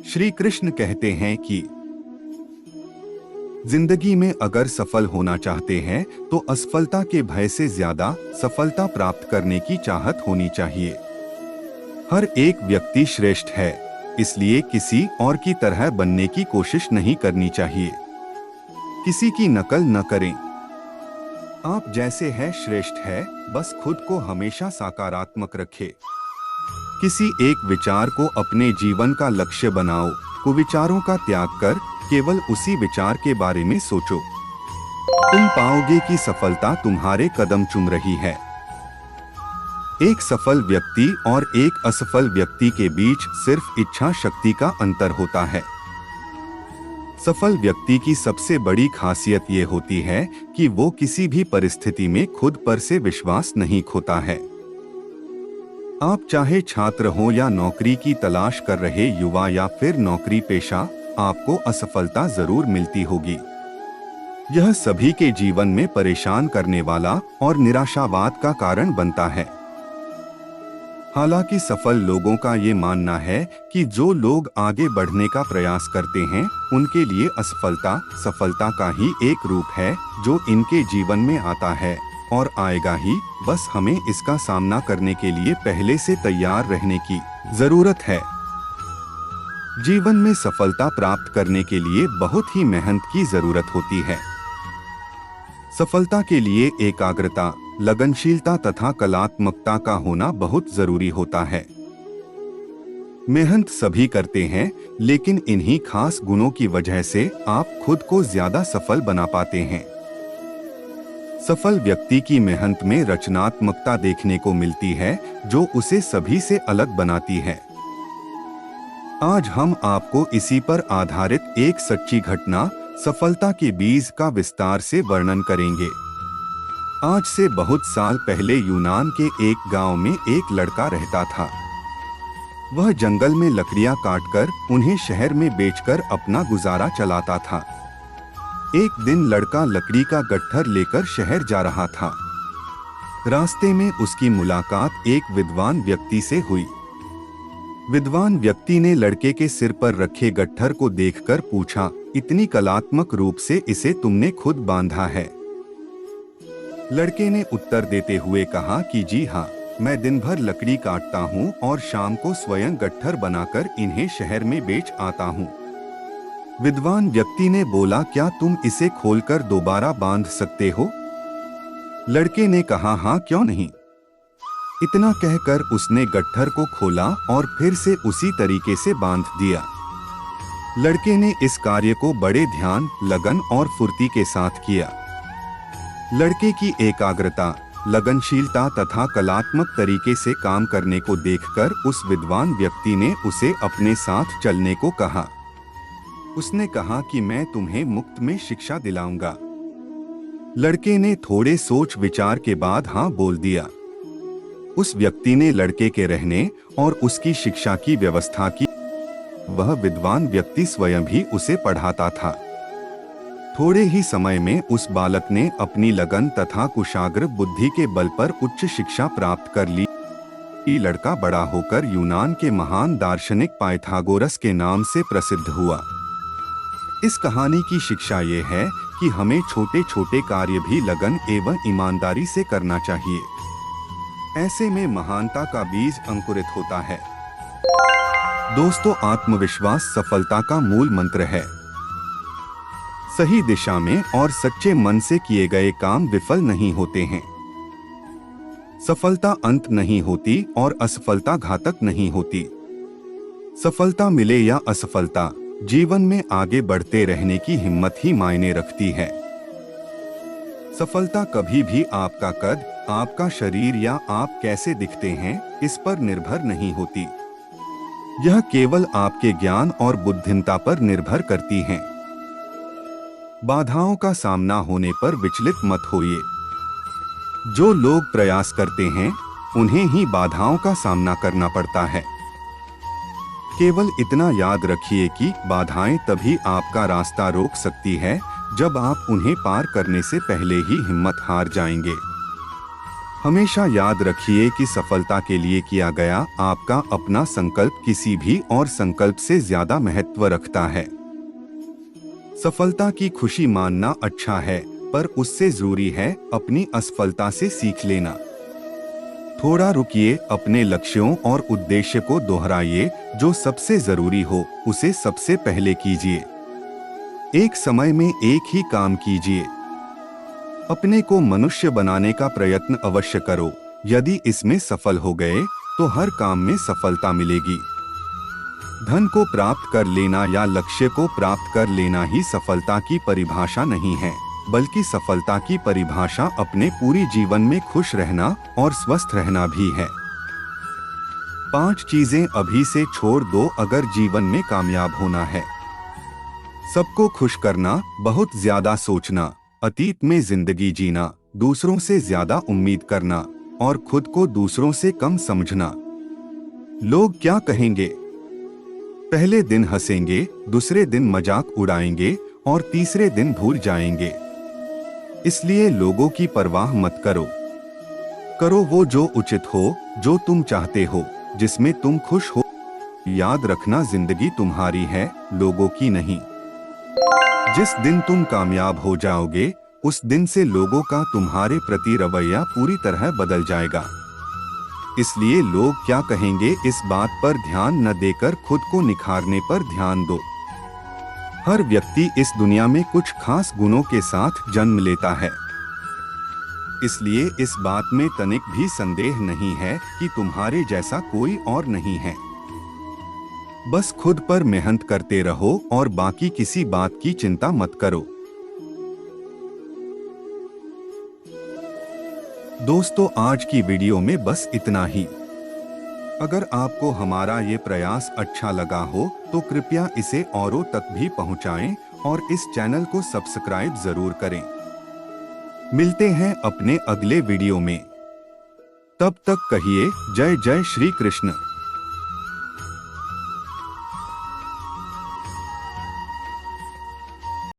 श्री कृष्ण कहते हैं कि जिंदगी में अगर सफल होना चाहते हैं तो असफलता के भय से ज्यादा सफलता प्राप्त करने की चाहत होनी चाहिए। हर एक व्यक्ति श्रेष्ठ है, इसलिए किसी और की तरह बनने की कोशिश नहीं करनी चाहिए। किसी की नकल न करें। आप जैसे हैं श्रेष्ठ है, बस खुद को हमेशा सकारात्मक रखें। किसी एक विचार को अपने जीवन का लक्ष्य बनाओ। कुविचारों का त्याग कर केवल उसी विचार के बारे में सोचो। तुम पाओगे कि सफलता तुम्हारे कदम चूम रही है। एक सफल व्यक्ति और एक असफल व्यक्ति के बीच सिर्फ इच्छा शक्ति का अंतर होता है। सफल व्यक्ति की सबसे बड़ी खासियत ये होती है कि वो किसी भी परिस्थिति में खुद पर से विश्वास नहीं खोता है। आप चाहे छात्र हो या नौकरी की तलाश कर रहे युवा या फिर नौकरी पेशा, आपको असफलता जरूर मिलती होगी। यह सभी के जीवन में परेशान करने वाला और निराशावाद का कारण बनता है। हालांकि सफल लोगों का ये मानना है कि जो लोग आगे बढ़ने का प्रयास करते हैं, उनके लिए असफलता सफलता का ही एक रूप है जो इनके जीवन में आता है और आएगा ही। बस हमें इसका सामना करने के लिए पहले से तैयार रहने की जरूरत है। जीवन में सफलता प्राप्त करने के लिए बहुत ही मेहनत की जरूरत होती है। सफलता के लिए एकाग्रता, लगनशीलता तथा कलात्मकता का होना बहुत जरूरी होता है। मेहनत सभी करते हैं, लेकिन इन्हीं खास गुणों की वजह से आप खुद को ज्यादा सफल बना पाते हैं। सफल व्यक्ति की मेहनत में रचनात्मकता देखने को मिलती है, जो उसे सभी से अलग बनाती है। आज हम आपको इसी पर आधारित एक सच्ची घटना, सफलता के बीज का विस्तार से वर्णन करेंगे। आज से बहुत साल पहले यूनान के एक गांव में एक लड़का रहता था। वह जंगल में लकड़ियां काटकर उन्हें शहर में बेचकर अपना गुजारा चलाता था। एक दिन लड़का लकड़ी का गट्ठर लेकर शहर जा रहा था। रास्ते में उसकी मुलाकात एक विद्वान व्यक्ति से हुई। विद्वान व्यक्ति ने लड़के के सिर पर रखे गट्ठर को देखकर पूछा, इतनी कलात्मक रूप से इसे तुमने खुद बांधा है? लड़के ने उत्तर देते हुए कहा कि जी हाँ, मैं दिन भर लकड़ी काटता हूँ और शाम को स्वयं गट्ठर बनाकर इन्हें शहर में बेच आता हूँ। विद्वान व्यक्ति ने बोला, क्या तुम इसे खोलकर दोबारा बांध सकते हो? लड़के ने कहा, हाँ क्यों नहीं। इतना कहकर उसने गट्ठर को खोला और फिर से उसी तरीके से बांध दिया। लड़के ने इस कार्य को बड़े ध्यान, लगन और फुर्ती के साथ किया। लड़के की एकाग्रता, लगनशीलता तथा कलात्मक तरीके से काम करने को देखकर उस विद्वान व्यक्ति ने उसे अपने साथ चलने को कहा। उसने कहा कि मैं तुम्हें मुफ्त में शिक्षा दिलाऊंगा। लड़के ने थोड़े सोच विचार के बाद हाँ बोल दिया। उस व्यक्ति ने लड़के के रहने और उसकी शिक्षा की व्यवस्था की। वह विद्वान व्यक्ति स्वयं भी उसे पढ़ाता था। थोड़े ही समय में उस बालक ने अपनी लगन तथा कुशाग्र बुद्धि के बल पर उच्च शिक्षा प्राप्त कर ली। ये लड़का बड़ा होकर यूनान के महान दार्शनिक पाइथागोरस के नाम से प्रसिद्ध हुआ। इस कहानी की शिक्षा ये है कि हमें छोटे छोटे कार्य भी लगन एवं ईमानदारी से करना चाहिए। ऐसे में महानता का बीज अंकुरित होता है। दोस्तों, आत्मविश्वास सफलता का मूल मंत्र है। सही दिशा में और सच्चे मन से किए गए काम विफल नहीं होते हैं। सफलता अंत नहीं होती और असफलता घातक नहीं होती। सफलता मिले या असफलता, जीवन में आगे बढ़ते रहने की हिम्मत ही मायने रखती है। सफलता कभी भी आपका कद, आपका शरीर या आप कैसे दिखते हैं, इस पर निर्भर नहीं होती। यह केवल आपके ज्ञान और बुद्धिमत्ता पर निर्भर करती है। बाधाओं का सामना होने पर विचलित मत होइए। जो लोग प्रयास करते हैं, उन्हें ही बाधाओं का सामना करना पड़ता है। केवल इतना याद रखिए कि बाधाएं तभी आपका रास्ता रोक सकती है जब आप उन्हें पार करने से पहले ही हिम्मत हार जाएंगे। हमेशा याद रखिए कि सफलता के लिए किया गया आपका अपना संकल्प किसी भी और संकल्प से ज्यादा महत्व रखता है। सफलता की खुशी मानना अच्छा है, पर उससे जरूरी है अपनी असफलता से सीख लेना। थोड़ा रुकिए, अपने लक्ष्यों और उद्देश्य को दोहराइए, जो सबसे जरूरी हो उसे सबसे पहले कीजिए। एक समय में एक ही काम कीजिए। अपने को मनुष्य बनाने का प्रयत्न अवश्य करो। यदि इसमें सफल हो गए तो हर काम में सफलता मिलेगी। धन को प्राप्त कर लेना या लक्ष्य को प्राप्त कर लेना ही सफलता की परिभाषा नहीं है, बल्कि सफलता की परिभाषा अपने पूरी जीवन में खुश रहना और स्वस्थ रहना भी है। 5 चीजें अभी से छोड़ दो अगर जीवन में कामयाब होना है। सबको खुश करना, बहुत ज्यादा सोचना, अतीत में जिंदगी जीना, दूसरों से ज्यादा उम्मीद करना और खुद को दूसरों से कम समझना। लोग क्या कहेंगे? पहले दिन हंसेंगे, दूसरे दिन मजाक उड़ाएंगे और तीसरे दिन भूल जाएंगे। इसलिए लोगों की परवाह मत करो। करो वो जो उचित हो, जो तुम चाहते हो, जिसमें तुम खुश हो। याद रखना, जिंदगी तुम्हारी है, लोगों की नहीं। जिस दिन तुम कामयाब हो जाओगे, उस दिन से लोगों का तुम्हारे प्रति रवैया पूरी तरह बदल जाएगा। इसलिए लोग क्या कहेंगे इस बात पर ध्यान न देकर खुद को निखारने पर ध्यान दो। हर व्यक्ति इस दुनिया में कुछ खास गुणों के साथ जन्म लेता है। इसलिए इस बात में तनिक भी संदेह नहीं है कि तुम्हारे जैसा कोई और नहीं है। बस खुद पर मेहनत करते रहो और बाकी किसी बात की चिंता मत करो। दोस्तों, आज की वीडियो में बस इतना ही। अगर आपको हमारा ये प्रयास अच्छा लगा हो तो कृपया इसे औरों तक भी पहुंचाएं और इस चैनल को सब्सक्राइब जरूर करें। मिलते हैं अपने अगले वीडियो में। तब तक कहिए जय जय श्री कृष्ण।